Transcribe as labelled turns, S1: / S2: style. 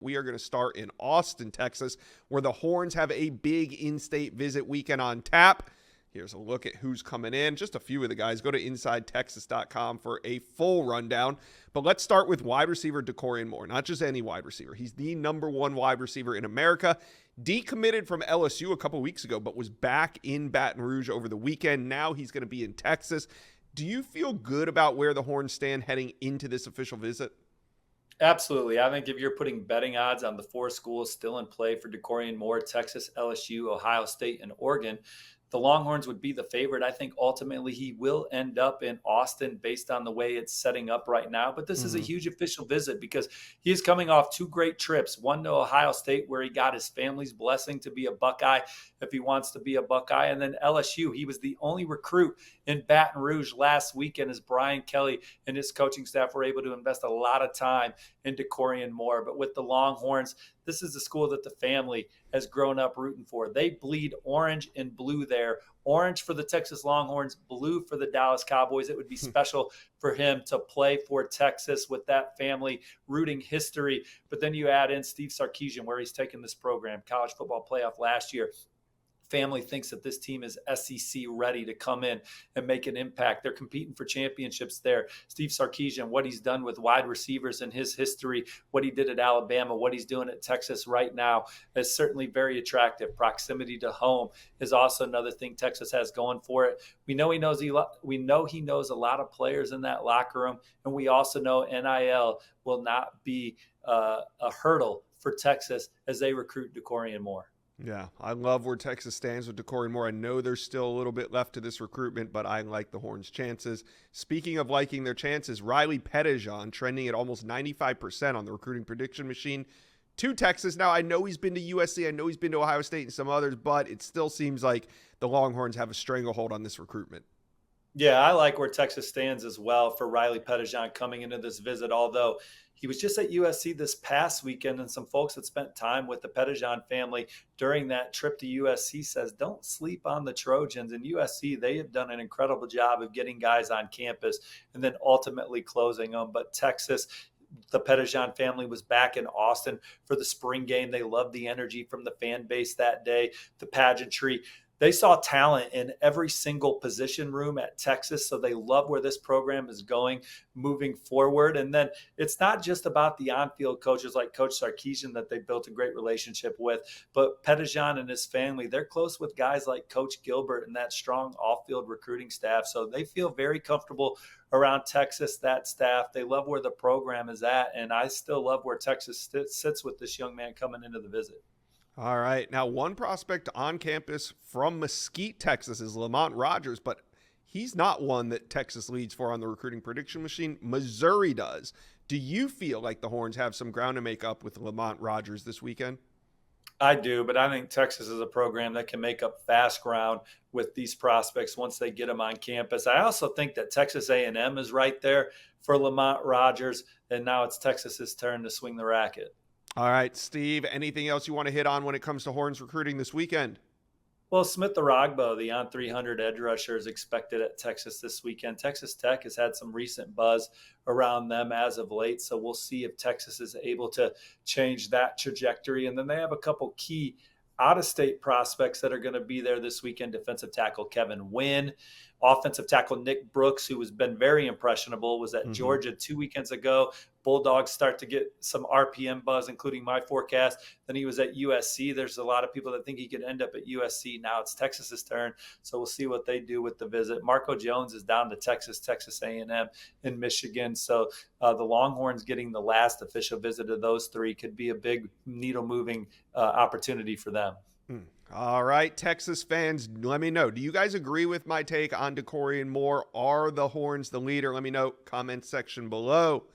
S1: We are going to start in Austin, Texas, where the Horns have a big in-state visit weekend on tap. Here's a look at who's coming in. Just a few of the guys. Go to InsideTexas.com for a full rundown. But let's start with wide receiver DeCorian Moore. Not just any wide receiver. He's the number one wide receiver in America. Decommitted from LSU a couple weeks ago, but was back in Baton Rouge over the weekend. Now he's going to be in Texas. Do you feel good about where the Horns stand heading into this official visit?
S2: Absolutely. I think if you're putting betting odds on the four schools still in play for DeCorian Moore, Texas, LSU, Ohio State, and Oregon, the Longhorns would be the favorite. I think ultimately he will end up in Austin based on the way it's setting up right now. But this is a huge official visit because he is coming off two great trips, one to Ohio State where he got his family's blessing to be a Buckeye if he wants to be a Buckeye. And then LSU, he was the only recruit in Baton Rouge last weekend as Brian Kelly and his coaching staff were able to invest a lot of time into DeCorian Moore. But with the Longhorns, this is the school that the family has grown up rooting for. They bleed orange and blue there. Orange for the Texas Longhorns, blue for the Dallas Cowboys. It would be special for him to play for Texas with that family rooting history. But then you add in Steve Sarkisian, where he's taken this program, college football playoff last year. Family thinks that this team is SEC ready to come in and make an impact. They're competing for championships there. Steve Sarkisian, what he's done with wide receivers in his history, what he did at Alabama, what he's doing at Texas right now is certainly very attractive. Proximity to home is also another thing Texas has going for it. We know he knows a lot of players in that locker room, and we also know NIL will not be a hurdle for Texas as they recruit DeCorian Moore.
S1: Yeah, I love where Texas stands with DeCorian Moore. I know there's still a little bit left to this recruitment, but I like the Horns' chances. Speaking of liking their chances, Riley Pettijohn trending at almost 95% on the recruiting prediction machine to Texas. Now, I know he's been to USC. I know he's been to Ohio State and some others, but it still seems like the Longhorns have a stranglehold on this recruitment.
S2: Yeah, I like where Texas stands as well for Riley Pettijohn coming into this visit, although he was just at USC this past weekend, and some folks that spent time with the Pettijohn family during that trip to USC says don't sleep on the Trojans. And USC, they have done an incredible job of getting guys on campus and then ultimately closing them. But Texas, the Pettijohn family was back in Austin for the spring game. They loved the energy from the fan base that day, the pageantry. They saw talent in every single position room at Texas, so they love where this program is going moving forward. And then it's not just about the on-field coaches like Coach Sarkisian that they built a great relationship with, but Pettijohn and his family, they're close with guys like Coach Gilbert and that strong off-field recruiting staff. So they feel very comfortable around Texas, that staff. They love where the program is at, and I still love where Texas sits with this young man coming into the visit.
S1: All right. Now, one prospect on campus from Mesquite, Texas is Lamont Rogers, but he's not one that Texas leads for on the recruiting prediction machine. Missouri does. Do you feel like the Horns have some ground to make up with Lamont Rogers this weekend?
S2: I do, but I think Texas is a program that can make up fast ground with these prospects once they get them on campus. I also think that Texas A&M is right there for Lamont Rogers, and now it's Texas's turn to swing the racket.
S1: All right, Steve, anything else you want to hit on when it comes to Horns recruiting this weekend?
S2: Well, Smith-Aragbo, the on 300 edge rusher, is expected at Texas this weekend. Texas Tech has had some recent buzz around them as of late, so we'll see if Texas is able to change that trajectory. And then they have a couple key out-of-state prospects that are going to be there this weekend. Defensive tackle Kevin Wynn, offensive tackle Nick Brooks, who has been very impressionable, was at Georgia 2 weekends ago. Bulldogs start to get some RPM buzz, including my forecast. Then he was at USC. There's a lot of people that think he could end up at USC. Now it's Texas's turn, so we'll see what they do with the visit. Marco Jones is down to Texas A&M in Michigan. So the Longhorns getting the last official visit of those three could be a big needle-moving opportunity for them.
S1: All right, Texas fans, let me know. Do you guys agree with my take on DeCorian Moore? Are the Horns the leader? Let me know. Comment section below.